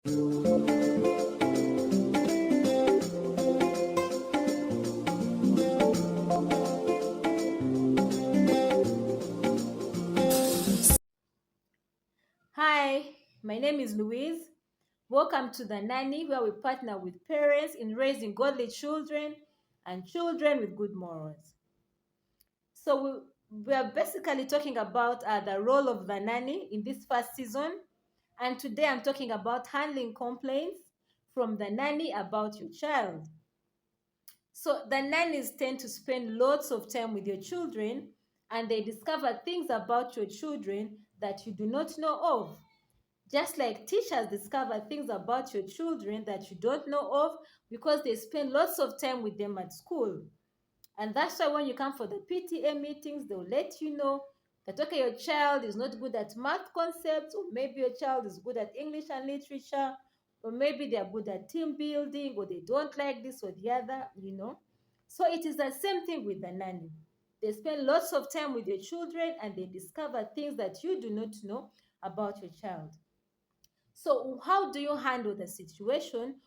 Hi, my name is Louise. Welcome to the Nanny, where we partner with parents in raising godly children and children with good morals. So we are basically talking about the role of the nanny in this first season. And today I'm talking about handling complaints from the nanny about your child. So the nannies tend to spend lots of time with your children and they discover things about your children that you do not know of. Just like teachers discover things about your children that you don't know of because they spend lots of time with them at school. And that's why when you come for the PTA meetings, they'll let you know that, okay, your child is not good at math concepts, or maybe your child is good at English and literature, or maybe they're good at team building, or they don't like this or the other. So it is the same thing with the nanny. They spend lots of time with your children and they discover things that you do not know about your child. So, how do you handle the situation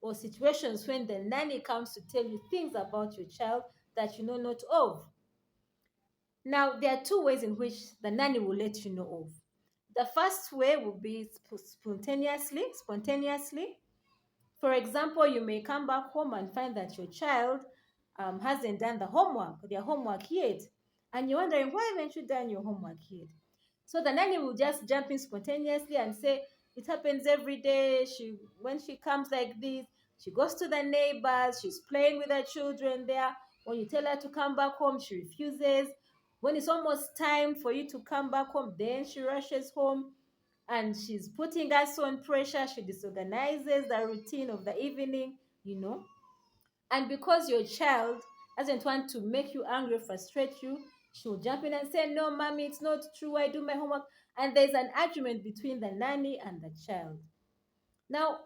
or situations when the nanny comes to tell you things about your child that you know not of? Now, there are two ways in which the nanny will let you know of. The first way will be spontaneously. For example, you may come back home and find that your child hasn't done their homework yet, and you're wondering, why haven't you done your homework yet? So the nanny will just jump in spontaneously and say, it happens every day. When she comes like this, she goes to the neighbors, she's playing with her children there. When you tell her to come back home, she refuses. When it's almost time for you to come back home, then she rushes home and she's putting us on pressure. She disorganizes the routine of the evening. And because your child doesn't want to make you angry, frustrate you, she'll jump in and say, no, mommy, it's not true. I do my homework. And there's an argument between the nanny and the child. Now,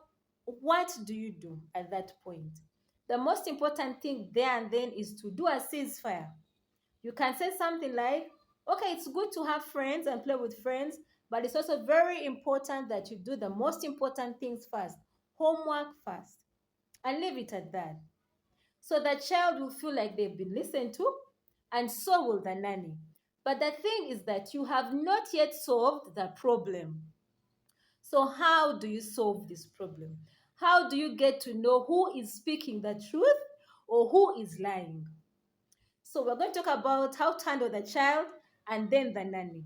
what do you do at that point? The most important thing there and then is to do a ceasefire. You can say something like, okay, it's good to have friends and play with friends, but it's also very important that you do the most important things first, homework first, and leave it at that. So the child will feel like they've been listened to, and so will the nanny. But the thing is that you have not yet solved the problem. So, how do you solve this problem? How do you get to know who is speaking the truth or who is lying? So, we're going to talk about how to handle the child and then the nanny.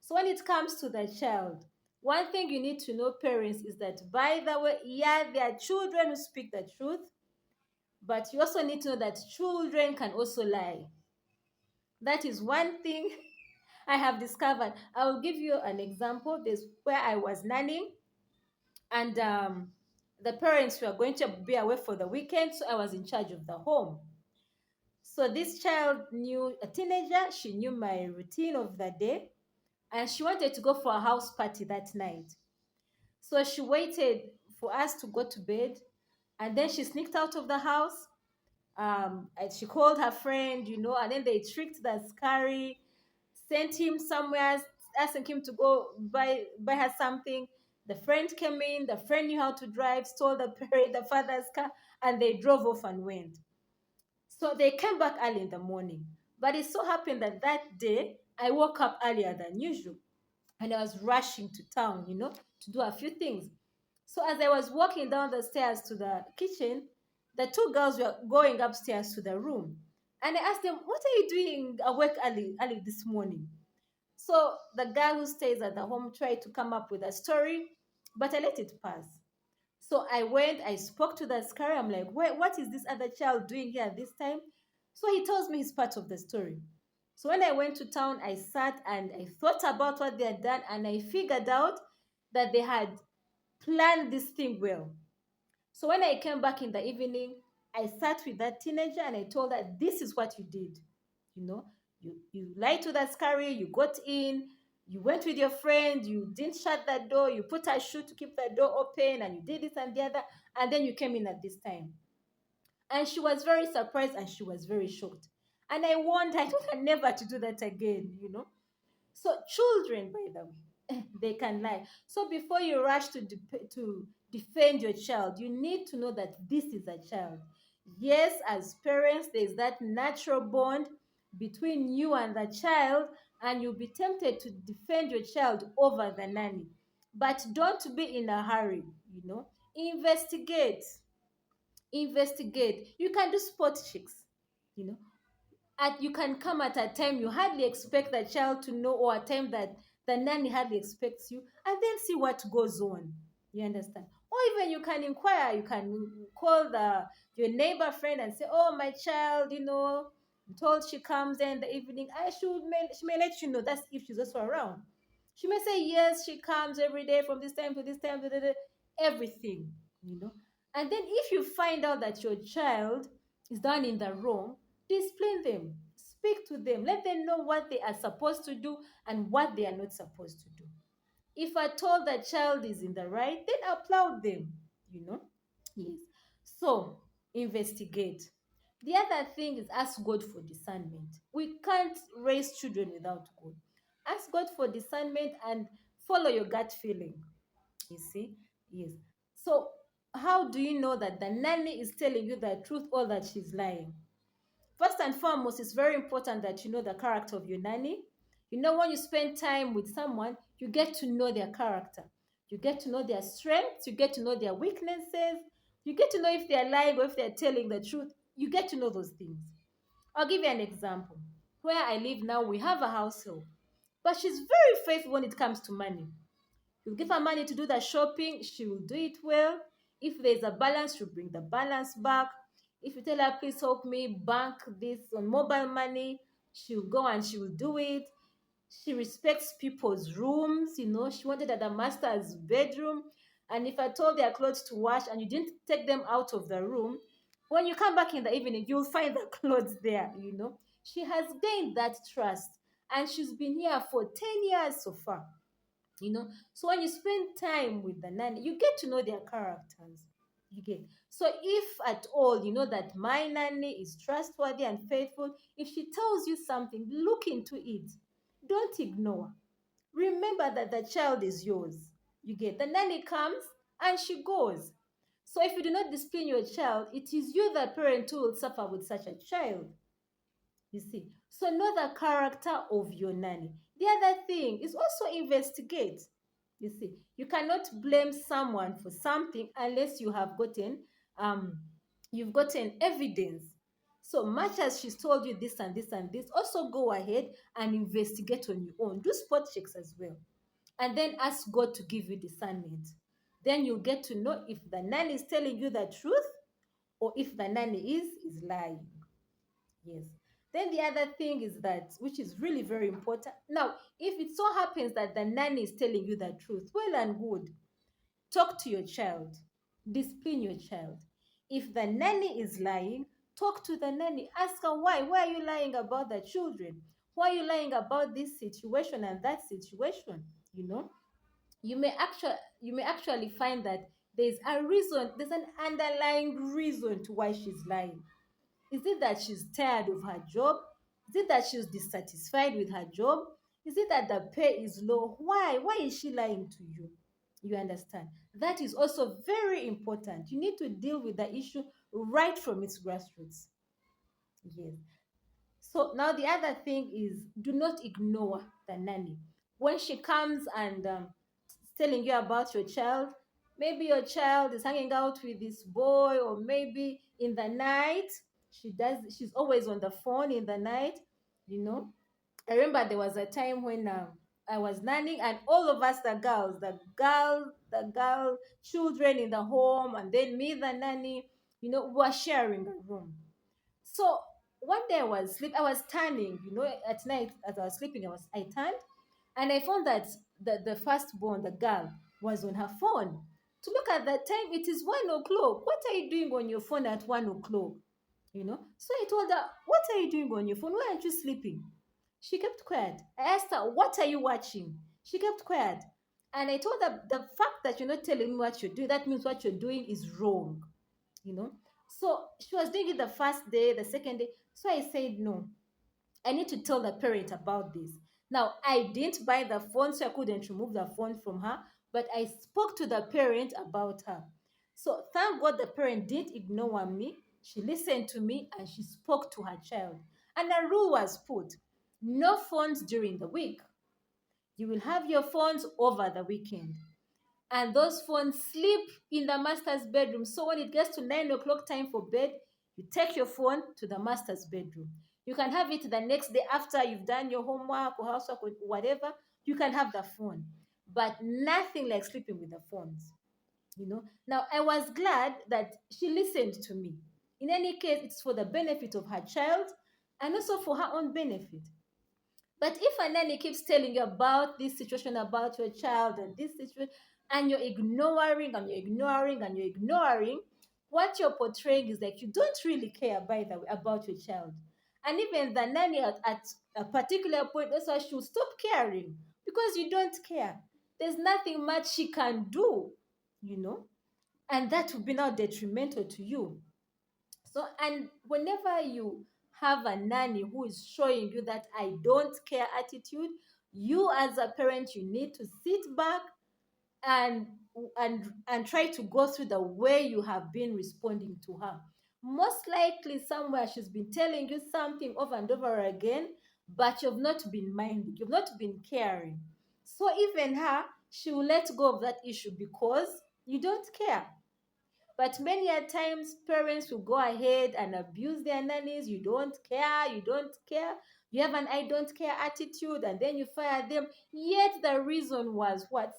So, when it comes to the child, one thing you need to know, parents, is that, by the way, yeah, there are children who speak the truth, but you also need to know that children can also lie. That is one thing I have discovered. I will give you an example. There's where I was nannying, and the parents were going to be away for the weekend, so I was in charge of the home. So this child knew, a teenager, she knew my routine of the day, and she wanted to go for a house party that night. So she waited for us to go to bed, and then she sneaked out of the house. And she called her friend, and then they tricked the scary, sent him somewhere, asking him to go buy her something. The friend came in, the friend knew how to drive, stole the parent, the father's car, and they drove off and went. So they came back early in the morning. But it so happened that that day I woke up earlier than usual. And I was rushing to town, to do a few things. So as I was walking down the stairs to the kitchen, the two girls were going upstairs to the room. And I asked them, what are you doing awake early this morning? So the guy who stays at the home tried to come up with a story, but I let it pass. So I went, I spoke to the scary. I'm like, what is this other child doing here this time? So he tells me he's part of the story. So when I went to town, I sat and I thought about what they had done, and I figured out that they had planned this thing well. So when I came back in the evening, I sat with that teenager and I told her, this is what you did. You know, you lied to that scary, you got in, you went with your friend, you didn't shut that door, you put a shoe to keep the door open, and you did this and the other, and then you came in at this time. And she was very surprised and she was very shocked. And I warned her, I told her never to do that again. So children, by the way, they can lie. So before you rush to defend your child. You need to know that this is a child. Yes, as parents, there's that natural bond between you and the child, and you'll be tempted to defend your child over the nanny. But don't be in a hurry, you know. Investigate. Investigate. You can do spot checks, you know. You can come at a time you hardly expect the child to know, or a time that the nanny hardly expects you, and then see what goes on. You understand? Or even you can inquire, you can call your neighbor friend and say, oh, my child, I'm told she comes in the evening. She may let you know. That's if she's also around. She may say, yes, she comes every day from this time to this time, everything, you know. And then if you find out that your child is done in the wrong, discipline them, speak to them, let them know what they are supposed to do and what they are not supposed to do. If at all the child is in the right, then applaud them, you know. Yes. So, investigate. The other thing is ask God for discernment. We can't raise children without God. Ask God for discernment and follow your gut feeling. You see? Yes. So, how do you know that the nanny is telling you the truth or that she's lying? First and foremost, it's very important that you know the character of your nanny. You know, when you spend time with someone, you get to know their character. You get to know their strengths. You get to know their weaknesses. You get to know if they're lying or if they're telling the truth. You get to know those things. I'll give you an example. Where I live now, we have a household, but she's very faithful when it comes to money. You give her money to do the shopping, she will do it well. If there's a balance, she'll bring the balance back. If you tell her, please help me bank this on mobile money, she'll go and she will do it. She respects people's rooms, you know. She wanted at the master's bedroom. And if I told their clothes to wash and you didn't take them out of the room, when you come back in the evening, you'll find the clothes there, you know. She has gained that trust and she's been here for 10 years so far, you know. So when you spend time with the nanny, you get to know their characters. You get. So if at all you know that my nanny is trustworthy and faithful, if she tells you something, look into it. Don't ignore. Remember that the child is yours. You get. The nanny comes and she goes. So if you do not discipline your child, it is you, the parent, who will suffer with such a child. You see. So know the character of your nanny. The other thing is also investigate. You see, you cannot blame someone for something unless um you've gotten evidence. So much as she's told you this and this and this, also go ahead and investigate on your own. Do spot checks as well. And then ask God to give you discernment. Then you'll get to know if the nanny is telling you the truth or if the nanny is lying. Yes. Then the other thing is that, which is really very important. Now, if it so happens that the nanny is telling you the truth, well and good. Talk to your child. Discipline your child. If the nanny is lying, talk to the nanny. Ask her why. Why are you lying about the children? Why are you lying about this situation and that situation? You know, you may actually find that there's a reason, there's an underlying reason to why she's lying. Is it that she's tired of her job? Is it that she's dissatisfied with her job? Is it that the pay is low? Why? Why is she lying to you? You understand? That is also very important. You need to deal with the issue right from its grassroots. Yes. So now the other thing is, do not ignore the nanny. When she comes and telling you about your child, maybe your child is hanging out with this boy, or maybe in the night, she's always on the phone in the night, you know. I remember there was a time when I was nannying, and all of us, the girl children in the home, and then me, the nanny, were sharing a room. So one day I was turning, at night as I was sleeping, I turned and I found that the firstborn, the girl, was on her phone. To look at that time, it is 1 o'clock. What are you doing on your phone at 1 o'clock? So I told her, what are you doing on your phone? Why aren't you sleeping? She kept quiet. I asked her, what are you watching? She kept quiet. And I told her, the fact that you're not telling me what you're doing, that means what you're doing is wrong. you know. So she was doing it the first day, the second day. So I said, no, I need to tell the parent about this. Now, I didn't buy the phone, so I couldn't remove the phone from her. but I spoke to the parent about her. So thank God the parent didn't ignore me. She listened to me and she spoke to her child. And a rule was put: no phones during the week. You will have your phones over the weekend. And those phones sleep in the master's bedroom. So when it gets to 9 o'clock time for bed, you take your phone to the master's bedroom. You can have it the next day after you've done your homework or housework or whatever. You can have the phone, but nothing like sleeping with the phones. Now I was glad that she listened to me. In any case, it's for the benefit of her child and also for her own benefit. But if a nanny keeps telling you about this situation about your child and this situation, and you're ignoring and you're ignoring and you're ignoring, what you're portraying is like you don't really care, by the way, about your child. And even the nanny at a particular point, that's why she'll stop caring because you don't care. There's nothing much she can do, you know, and that will be now detrimental to you. So, and whenever you have a nanny who is showing you that I don't care attitude, you as a parent, you need to sit back and and try to go through the way you have been responding to her. Most likely somewhere she's been telling you something over and over again, but you've not been minding, you've not been caring. So even her, she will let go of that issue because you don't care. But many a times, parents will go ahead and abuse their nannies. You don't care, you don't care. You have an I don't care attitude, and then you fire them. Yet the reason was what?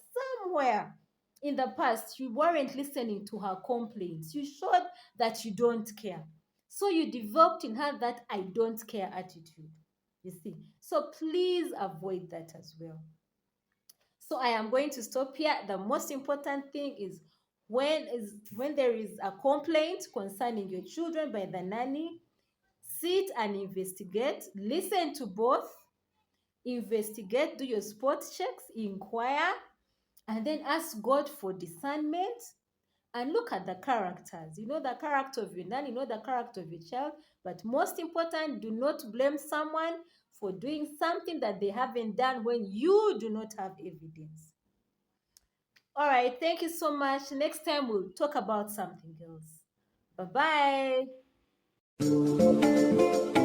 Somewhere in the past, you weren't listening to her complaints. You showed that you don't care. So you developed in her that I don't care attitude. You see. So please avoid that as well. So I am going to stop here. The most important thing is when there is a complaint concerning your children by the nanny, sit and investigate, listen to both, investigate, do your spot checks, inquire, and then ask God for discernment and look at the characters. You know the character of your nanny, you know the character of your child, but most important, do not blame someone for doing something that they haven't done when you do not have evidence. All right, thank you so much. Next time we'll talk about something else. Bye bye.